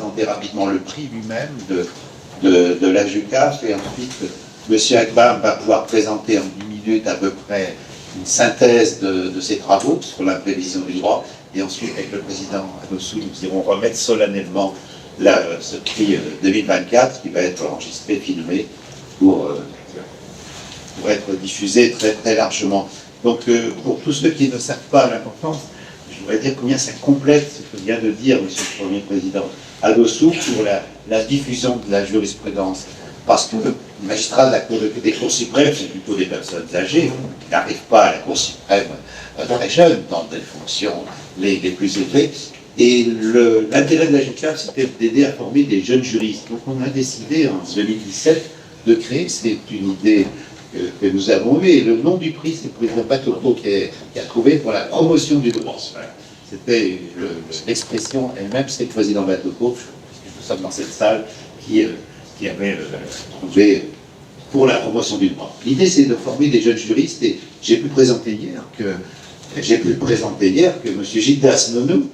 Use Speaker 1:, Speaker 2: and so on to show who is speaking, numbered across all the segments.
Speaker 1: présenter rapidement le prix lui-même de la JUCAF, et ensuite M. Akbam va pouvoir présenter en 10 minutes à peu près une synthèse de ses travaux sur la prévision du droit, et ensuite avec le président Adossou, nous irons remettre solennellement ce prix 2024 qui va être enregistré, filmé pour être diffusé très, très largement. Donc pour tous ceux qui ne savent pas l'importance, je voudrais dire combien ça complète ce que vient de dire M. le Premier Président Adossou pour la diffusion de la jurisprudence. Parce que les magistrats des cours suprêmes sont plutôt des personnes âgées, qui n'arrivent pas à la Cour suprême très jeunes, dans des fonctions les plus élevées. Et l'intérêt de la JUCAF, c'était d'aider à former des jeunes juristes. Donc on a décidé en 2017 de créer, c'est une idée que nous avons eue, et le nom du prix, c'est le président Batoko qui a trouvé pour la promotion du droit. C'était l'expression elle-même, c'est le président Batoko, puisque nous sommes dans cette salle, qui avait trouvé pour la promotion du droit. L'idée, c'est de former des jeunes juristes, et j'ai pu présenter hier que M. Gildas Nonou,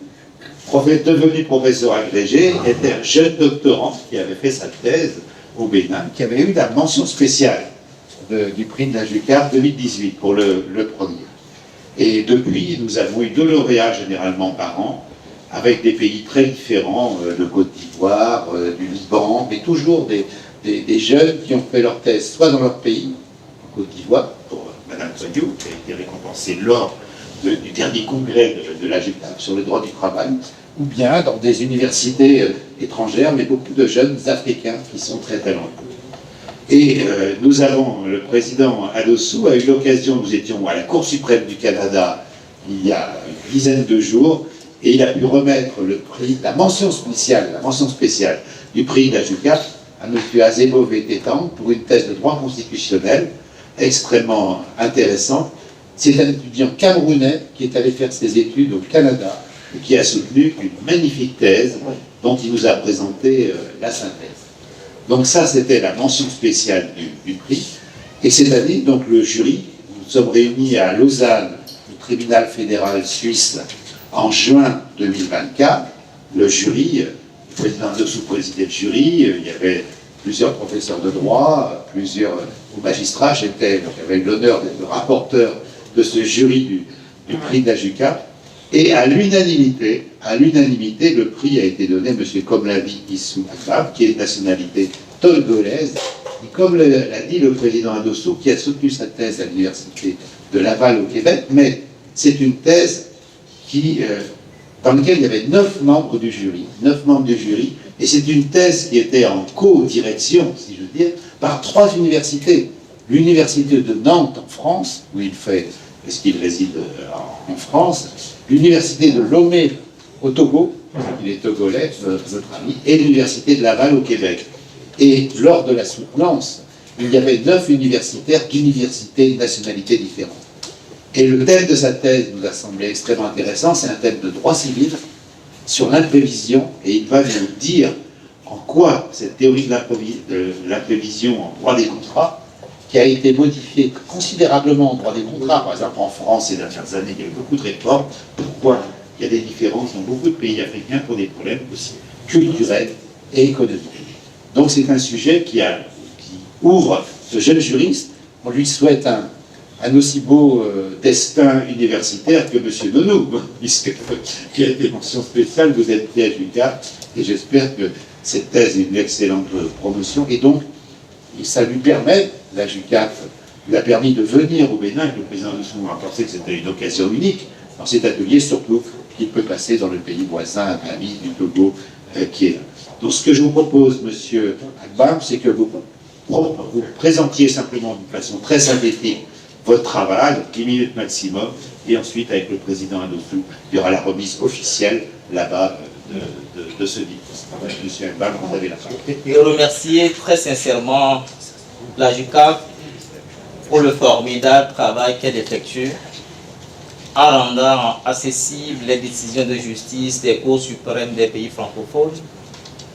Speaker 1: devenu professeur agrégé, était un jeune doctorant qui avait fait sa thèse au Bénin, qui avait eu la mention spéciale du prix de la JUCAF 2018 pour le premier. Et depuis, nous avons eu 2 lauréats généralement par an, avec des pays très différents, de Côte d'Ivoire, du Liban, mais toujours des jeunes qui ont fait leur thèse soit dans leur pays, en Côte d'Ivoire, pour Mme Soyou, qui a été récompensée lors du dernier congrès de la JUCAF sur le droit du travail, ou bien dans des universités étrangères, mais beaucoup de jeunes Africains qui sont très talentueux. Et nous avons, le président Adossou a eu l'occasion, nous étions à la Cour suprême du Canada il y a une dizaine de jours, et il a pu remettre le prix, la mention spéciale du prix de la JUCAF à M. Azebové Tétan pour une thèse de droit constitutionnel extrêmement intéressante. C'est un étudiant camerounais qui est allé faire ses études au Canada et qui a soutenu une magnifique thèse dont il nous a présenté la synthèse. Donc ça, c'était la mention spéciale du prix. Et cette année, donc le jury, nous sommes réunis à Lausanne, au tribunal fédéral suisse, en juin 2024. Le jury, le président Adossou présidait le jury, il y avait plusieurs professeurs de droit, plusieurs magistrats. J'avais l'honneur d'être le rapporteur de ce jury du prix de la JUCAF. Et à l'unanimité, le prix a été donné à M. Komlavi Issou Akbam, qui est de nationalité togolaise, et comme l'a dit le président Adossou, qui a soutenu sa thèse à l'université de Laval au Québec, mais c'est une thèse dans laquelle il y avait 9 membres du jury, et c'est une thèse qui était en co-direction, si je veux dire, par 3 universités. L'université de Nantes en France, où parce qu'il réside en France, l'université de Lomé au Togo, il est togolais, notre ami, et l'université de Laval au Québec. Et lors de la soutenance, il y avait 9 universitaires d'universités de nationalités différentes. Et le thème de sa thèse nous a semblé extrêmement intéressant, c'est un thème de droit civil sur l'imprévision, et il va nous dire en quoi cette théorie de l'imprévision en droit des contrats, qui a été modifiée considérablement en droit des contrats, par exemple en France ces dernières années, il y a eu beaucoup de réformes, pourquoi il y a des différences dans beaucoup de pays africains pour des problèmes aussi culturels et économiques. Donc c'est un sujet qui ouvre ce jeune juriste. On lui souhaite un aussi beau destin universitaire que M. Nonou, puisque qui a été mention spéciale, vous êtes pris à JUCAF, et j'espère que cette thèse est une excellente promotion, et donc ça lui permet, la JUCAF lui a permis de venir au Bénin, et le président Adossou a pensé que c'était une occasion unique dans cet atelier, surtout qu'il peut passer dans le pays voisin, ami du Togo, qui est là. Donc ce que je vous propose, M. Akbam, c'est que vous présentiez simplement d'une façon très synthétique votre travail, 10 minutes maximum, et ensuite avec le président Adossou, il y aura la remise officielle là-bas de ce diplôme. M. Akbam, vous avez la parole.
Speaker 2: Et remercier très sincèrement la JUCAF pour le formidable travail qu'elle effectue en rendant accessibles les décisions de justice des cours suprêmes des pays francophones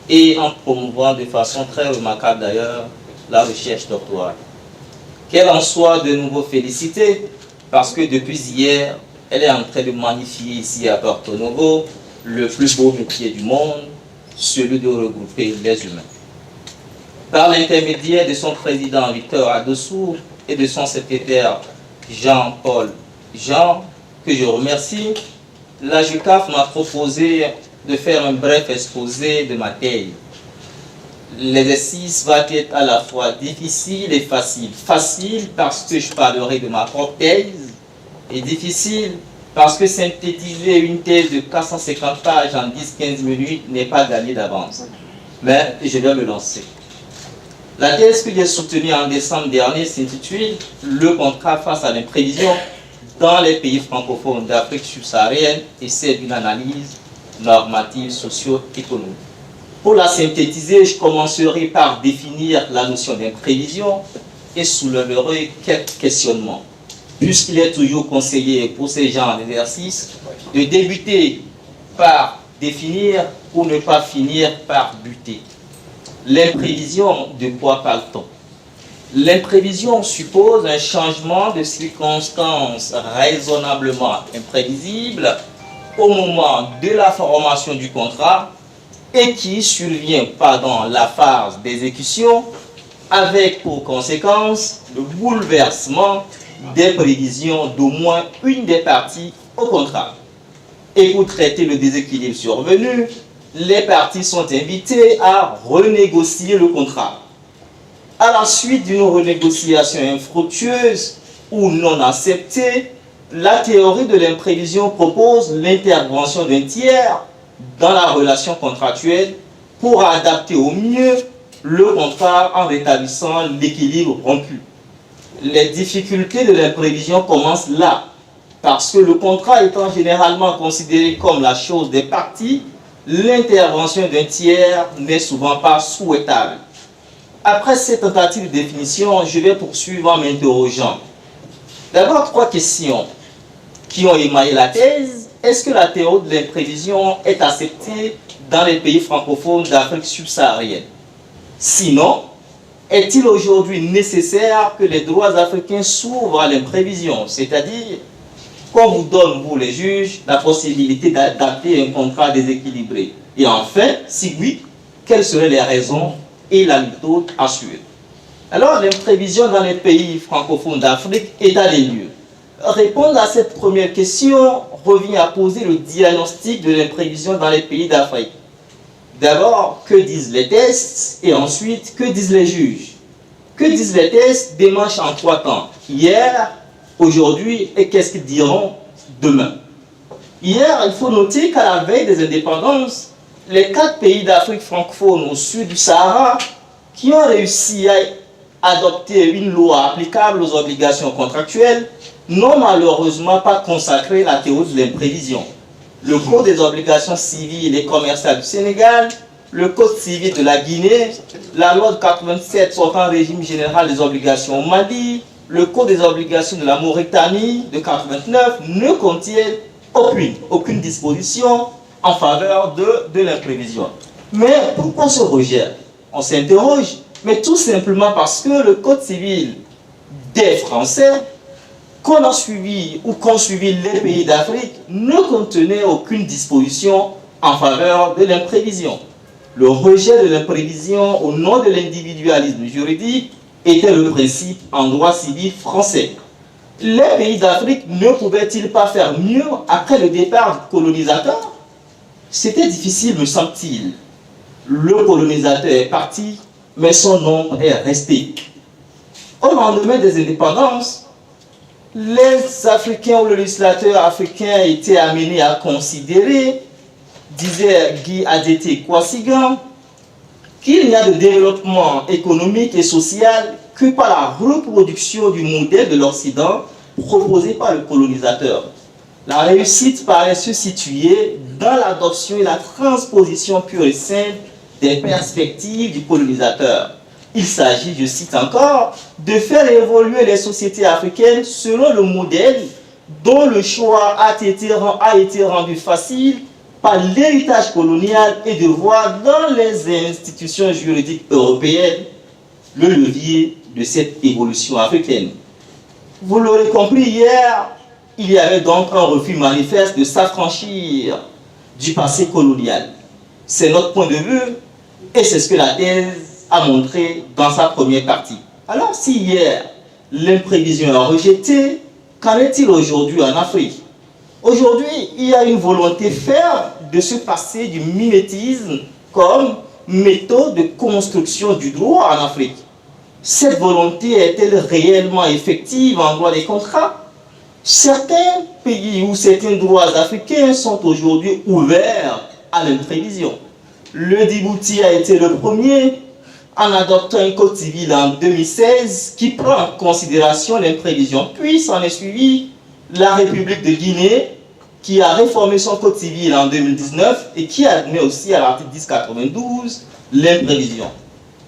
Speaker 2: et en promouvant de façon très remarquable d'ailleurs la recherche doctorale. Qu'elle en soit de nouveau félicitée, parce que depuis hier, elle est en train de magnifier ici à Porto Novo le plus beau métier du monde, celui de regrouper les humains. Par l'intermédiaire de son président Victor Adossour et de son secrétaire Jean-Paul Jean, que je remercie, la JUCAF m'a proposé de faire un bref exposé de ma thèse. L'exercice va être à la fois difficile et facile. Facile parce que je parlerai de ma propre thèse, et difficile parce que synthétiser une thèse de 450 pages en 10-15 minutes n'est pas gagné d'avance. Mais je vais me lancer. La thèse que j'ai soutenue en décembre dernier s'intitule « Le contrat face à l'imprévision dans les pays francophones d'Afrique subsaharienne » et c'est une analyse normative socio-économique. Pour la synthétiser, je commencerai par définir la notion d'imprévision et souleverai quelques questionnements, puisqu'il est toujours conseillé pour ces genres d'exercices de débuter par définir pour ne pas finir par buter. L'imprévision, de quoi parle-t-on? L'imprévision suppose un changement de circonstances raisonnablement imprévisibles au moment de la formation du contrat et qui survient pendant la phase d'exécution avec pour conséquence le bouleversement des prévisions d'au moins une des parties au contrat. Et pour traiter le déséquilibre survenu, les parties sont invitées à renégocier le contrat. À la suite d'une renégociation infructueuse ou non acceptée, la théorie de l'imprévision propose l'intervention d'un tiers dans la relation contractuelle pour adapter au mieux le contrat en rétablissant l'équilibre rompu. Les difficultés de l'imprévision commencent là, parce que le contrat étant généralement considéré comme la chose des parties, l'intervention d'un tiers n'est souvent pas souhaitable. Après cette tentative de définition, je vais poursuivre en m'interrogeant. D'abord, 3 questions qui ont émaillé la thèse. Est-ce que la théorie de l'imprévision est acceptée dans les pays francophones d'Afrique subsaharienne? Sinon, est-il aujourd'hui nécessaire que les droits africains s'ouvrent à l'imprévision, c'est-à-dire qu'on vous donne, vous les juges, la possibilité d'adapter un contrat déséquilibré? Et enfin, si oui, quelles seraient les raisons et la méthode à suivre? Alors, l'imprévision dans les pays francophones d'Afrique est à des lieux. Répondre à cette première question revient à poser le diagnostic de l'imprévision dans les pays d'Afrique. D'abord, que disent les tests et ensuite, que disent les juges? Que disent les tests démarchent en 3 temps. Hier, aujourd'hui et qu'est-ce qu'ils diront demain? Hier, il faut noter qu'à la veille des indépendances, les 4 pays d'Afrique francophone au sud du Sahara qui ont réussi à adopter une loi applicable aux obligations contractuelles n'ont malheureusement pas consacré la théorie de l'imprévision. Le Code des obligations civiles et commerciales du Sénégal, le Code civil de la Guinée, la loi de 87 portant régime général des obligations au Mali, le Code des obligations de la Mauritanie de 89 ne contiennent aucune disposition en faveur de l'imprévision. Mais pourquoi ce rejet? On s'interroge, mais tout simplement parce que le Code civil des Français qu'on a suivi ou qu'ont suivi les pays d'Afrique ne contenait aucune disposition en faveur de l'imprévision. Le rejet de l'imprévision au nom de l'individualisme juridique était le principe en droit civil français. Les pays d'Afrique ne pouvaient-ils pas faire mieux après le départ du colonisateur? C'était difficile, me semble-t-il. Le colonisateur est parti, mais son nom est resté. Au lendemain des indépendances, les Africains ou le législateur africain étaient amenés à considérer, disait Guy Adété Kwasigan, qu'il n'y a de développement économique et social que par la reproduction du modèle de l'Occident proposé par le colonisateur. La réussite paraît se situer dans l'adoption et la transposition pure et simple des perspectives du colonisateur. Il s'agit, je cite encore, de faire évoluer les sociétés africaines selon le modèle dont le choix a été rendu facile par l'héritage colonial et de voir dans les institutions juridiques européennes le levier de cette évolution africaine. Vous l'aurez compris, hier, il y avait donc un refus manifeste de s'affranchir du passé colonial. C'est notre point de vue et c'est ce que la thèse a montré dans sa première partie. Alors si hier, l'imprévision a rejeté, qu'en est-il aujourd'hui en Afrique? Aujourd'hui, il y a une volonté ferme de se passer du mimétisme comme méthode de construction du droit en Afrique. Cette volonté est-elle réellement effective en droit des contrats? Certains pays ou certains droits africains sont aujourd'hui ouverts à l'imprévision. Le Djibouti a été le premier en adoptant un code civil en 2016 qui prend en considération l'imprévision. Puis s'en est suivi la République de Guinée qui a réformé son code civil en 2019 et qui admet aussi à l'article 1092 l'imprévision.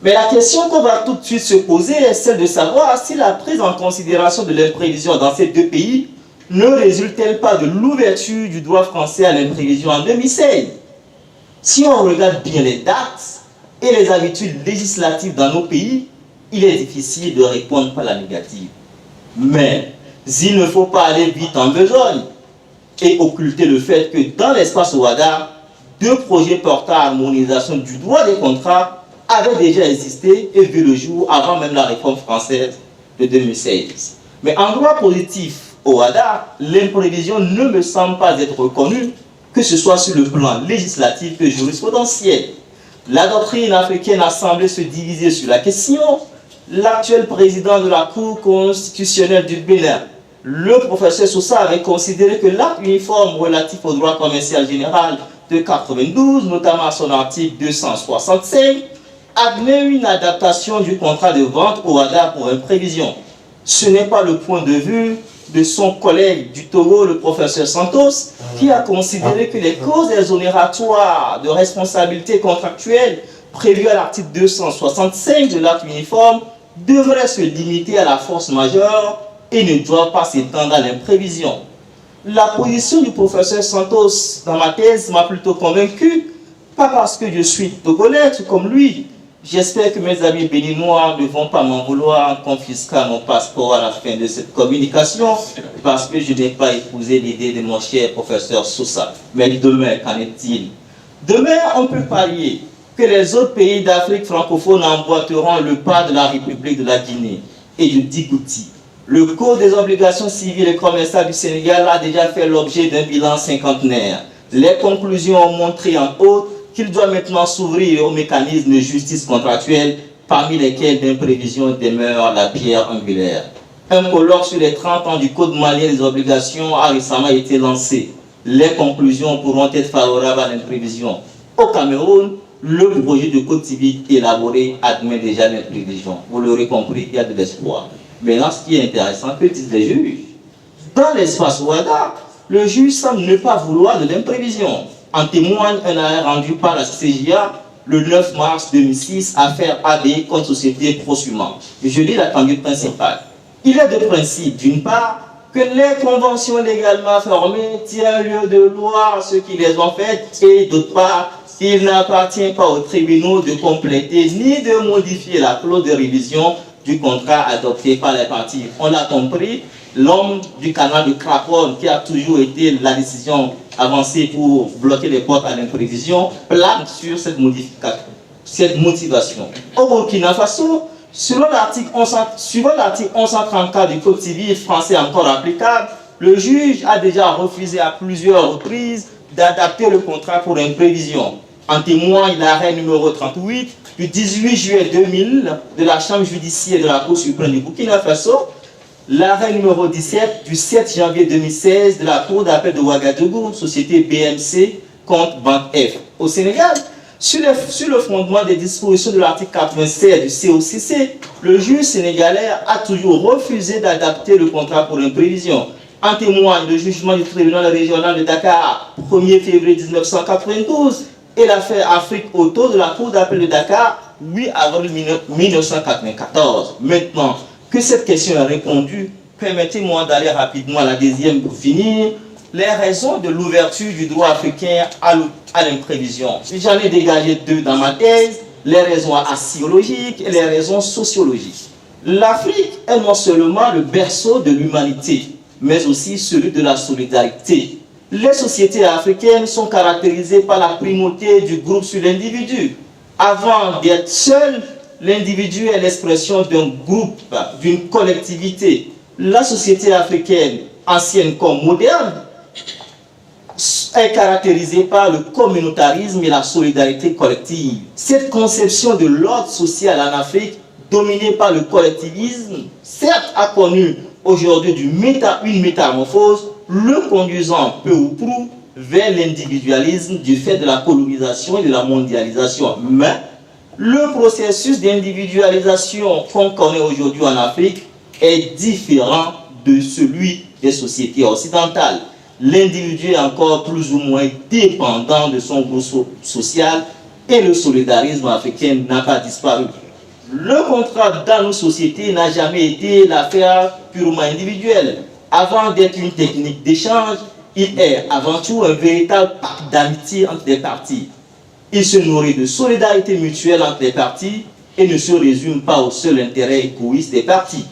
Speaker 2: Mais la question qu'on va tout de suite se poser est celle de savoir si la prise en considération de l'imprévision dans ces deux pays ne résulte-t-elle pas de l'ouverture du droit français à l'imprévision en 2016. Si on regarde bien les dates et les habitudes législatives dans nos pays, il est difficile de répondre par la négative. Mais il ne faut pas aller vite en besogne et occulter le fait que dans l'espace OHADA, deux projets portant à l'harmonisation du droit des contrats avaient déjà existé et vu le jour avant même la réforme française de 2016. Mais en droit positif OHADA, l'imprévision ne me semble pas être reconnue, que ce soit sur le plan législatif que jurisprudentiel. La doctrine africaine a semblé se diviser sur la question. L'actuel président de la Cour constitutionnelle du Bénin, le professeur Sousa, avait considéré que l'acte uniforme relatif au droit commercial général de 92, notamment à son article 265, admet une adaptation du contrat de vente OHADA pour imprévision. Ce n'est pas le point de vue de son collègue du Togo, le professeur Santos, qui a considéré que les causes exonératoires de responsabilité contractuelle prévues à l'article 265 de l'acte uniforme devraient se limiter à la force majeure et ne doivent pas s'étendre à l'imprévision. La position du professeur Santos dans ma thèse m'a plutôt convaincu, pas parce que je suis togolais tout comme lui. J'espère que mes amis béninois ne vont pas m'en vouloir en confisquant mon passeport à la fin de cette communication, parce que je n'ai pas épousé l'idée de mon cher professeur Sousa. Mais demain, qu'en est-il? Demain, on peut parier que les autres pays d'Afrique francophone emboîteront le pas de la République de la Guinée et du Djibouti. Le Code des obligations civiles et commerciales du Sénégal a déjà fait l'objet d'un bilan cinquantenaire. Les conclusions ont montré en haut qu'il doit maintenant s'ouvrir aux mécanismes de justice contractuelle, parmi lesquels l'imprévision demeure la pierre angulaire. Un colloque sur les 30 ans du Code malien des obligations a récemment été lancé. Les conclusions pourront être favorables à l'imprévision. Au Cameroun, le projet de Code civil élaboré admet déjà l'imprévision. Vous l'aurez compris, il y a de l'espoir. Maintenant, ce qui est intéressant, que disent les juges? Dans l'espace OHADA, le juge semble ne pas vouloir de l'imprévision. En témoigne un arrêt rendu par la CJA le 9 mars 2006, affaire AB contre société Prosument. Je lis la conduite principale. Il est de principe, d'une part, que les conventions légalement formées tiennent lieu de loi à ceux qui les ont faites, et d'autre part, il n'appartient pas aux tribunaux de compléter ni de modifier la clause de révision du contrat adopté par les parties. On l'a compris, l'homme du canal de Craponne, qui a toujours été la décision avancée pour bloquer les portes à l'imprévision, plane sur cette modification, cette motivation. Au Burkina Faso, suivant l'article 1134 du Code civil français encore applicable, le juge a déjà refusé à plusieurs reprises d'adapter le contrat pour imprévision. En témoigne l'arrêt numéro 38 du 18 juillet 2000 de la Chambre judiciaire de la Cour suprême du Burkina Faso, l'arrêt numéro 17 du 7 janvier 2016 de la Cour d'appel de Ouagadougou, société BMC contre Banque F. Au Sénégal, sur le fondement des dispositions de l'article 87 du COCC, le juge sénégalais a toujours refusé d'adapter le contrat pour imprévision. En témoigne le jugement du tribunal régional de Dakar, 1er février 1992, et l'affaire Afrique Auto de la Cour d'appel de Dakar, 8 avril 1994. Maintenant que cette question est répondue, permettez-moi d'aller rapidement à la deuxième pour finir. Les raisons de l'ouverture du droit africain à l'imprévision. J'en ai dégagé deux dans ma thèse, les raisons axiologiques et les raisons sociologiques. L'Afrique est non seulement le berceau de l'humanité, mais aussi celui de la solidarité. Les sociétés africaines sont caractérisées par la primauté du groupe sur l'individu. Avant d'être seul, l'individu est l'expression d'un groupe, d'une collectivité. La société africaine, ancienne comme moderne, est caractérisée par le communautarisme et la solidarité collective. Cette conception de l'ordre social en Afrique, dominée par le collectivisme, certes a connu aujourd'hui une métamorphose, le conduisant peu ou prou vers l'individualisme du fait de la colonisation et de la mondialisation. Mais le processus d'individualisation qu'on connaît aujourd'hui en Afrique est différent de celui des sociétés occidentales. L'individu est encore plus ou moins dépendant de son groupe social et le solidarisme africain n'a pas disparu. Le contrat dans nos sociétés n'a jamais été l'affaire purement individuelle. Avant d'être une technique d'échange, il est avant tout un véritable pacte d'amitié entre les parties. Il se nourrit de solidarité mutuelle entre les parties et ne se résume pas au seul intérêt égoïste des parties.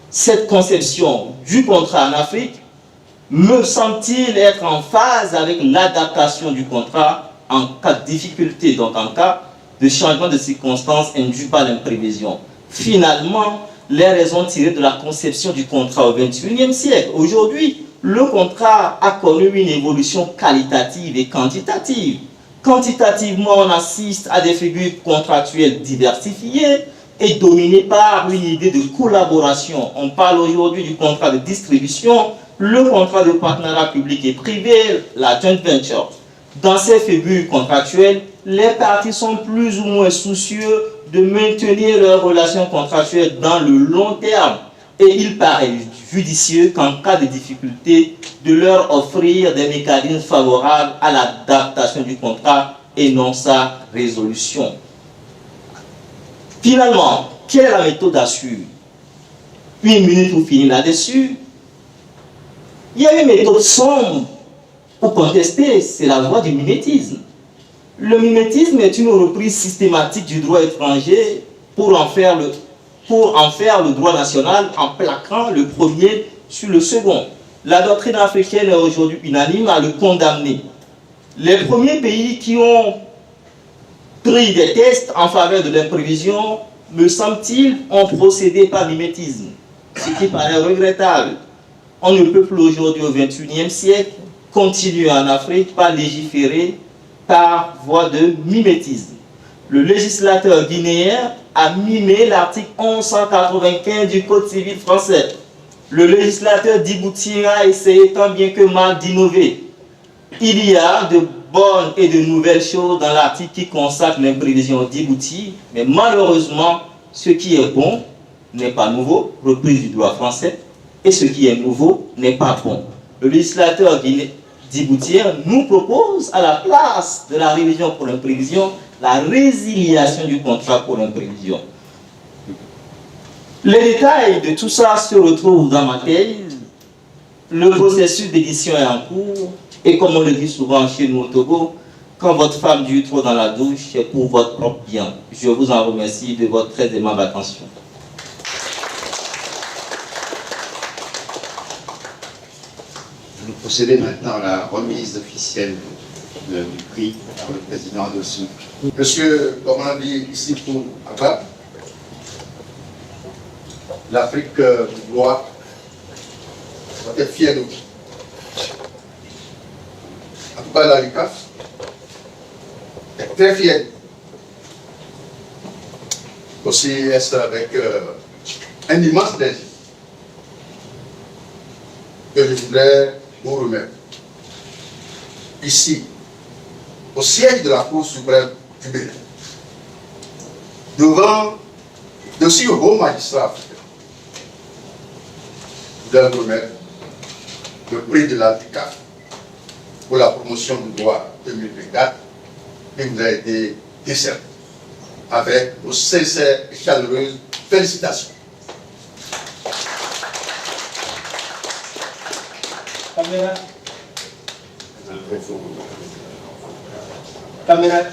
Speaker 2: Cette conception du contrat en Afrique me semble-t-il être en phase avec l'adaptation du contrat en cas de difficulté, donc en cas de changement de circonstances induit par l'imprévision. Finalement, les raisons tirées de la conception du contrat au XXIe siècle. Aujourd'hui, le contrat a connu une évolution qualitative et quantitative. Quantitativement, on assiste à des figures contractuelles diversifiées et dominées par une idée de collaboration. On parle aujourd'hui du contrat de distribution, le contrat de partenariat public et privé, la joint venture. Dans ces figures contractuelles, les parties sont plus ou moins soucieux de maintenir leurs relations contractuelles dans le long terme. Et il paraît judicieux qu'en cas de difficulté, de leur offrir des mécanismes favorables à l'adaptation du contrat et non sa résolution. Finalement, quelle est la méthode à suivre? Une minute pour finir là-dessus. Il y a une méthode sombre pour contester, c'est la voie du mimétisme. Le mimétisme est une reprise systématique du droit étranger pour en faire le droit national en plaquant le premier sur le second. La doctrine africaine est aujourd'hui unanime à le condamner. Les premiers pays qui ont pris des tests en faveur de l'imprévision, me semble-t-il, ont procédé par mimétisme, ce qui paraît regrettable. On ne peut plus aujourd'hui au XXIe siècle continuer en Afrique par légiférer par voie de mimétisme. Le législateur guinéen a mimé l'article 1195 du Code civil français. Le législateur djiboutien a essayé tant bien que mal d'innover. Il y a de bonnes et de nouvelles choses dans l'article qui consacre l'imprévision djibouti, mais malheureusement, ce qui est bon n'est pas nouveau, reprise du droit français, et ce qui est nouveau n'est pas bon. Le législateur djiboutien nous propose, à la place de la révision pour l'imprévision, la résiliation du contrat pour l'imprévision. Les détails de tout ça se retrouvent dans ma thèse. Le processus d'édition est en cours. Et comme on le dit souvent chez nous au Togo, quand votre femme dure trop dans la douche, c'est pour votre propre bien. Je vous en remercie de votre très aimable attention.
Speaker 1: Nous procédons maintenant à la remise officielle du prix par le président Dossou.
Speaker 3: Monsieur, comme on dit ici pour Abba, l'Afrique doit être fière de vous. En tout cas, la RICAF est très fière. Aussi, est avec un immense plaisir que je voudrais vous remettre ici, au siège de la Cour suprême du Bénin, devant de si hauts magistrats africains. Je voudrais vous remettre le prix de la RICAF pour la promotion du droit 2024 qui vous a été décerné avec nos sincères et chaleureuses félicitations.
Speaker 4: Caméra.